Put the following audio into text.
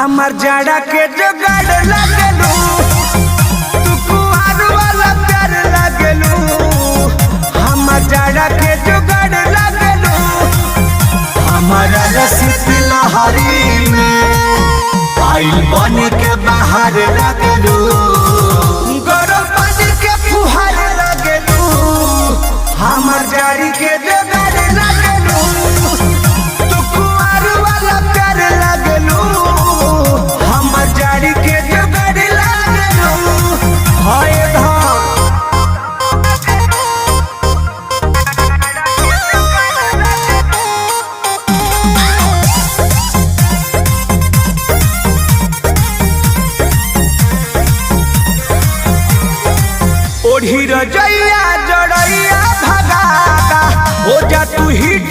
हमार जाड़ा के जुगाड़ लगलू, तू कुआर वाला प्यार लगलू। हमार जाड़ा के जुगाड़ लगलू, हमारा रसिक लहरी में आइल बन के बाहर लगलू। गरम पानी के फुहार लगलू, हमार जाड़ी के जुगाड़ लगलू। तू कुआर वाला प्यार लगलू, हमार जाड़ी के जुगाड़ लगलू। हाय ओढ़ी रजैया जड़ैया भगाता हो जा तू हिट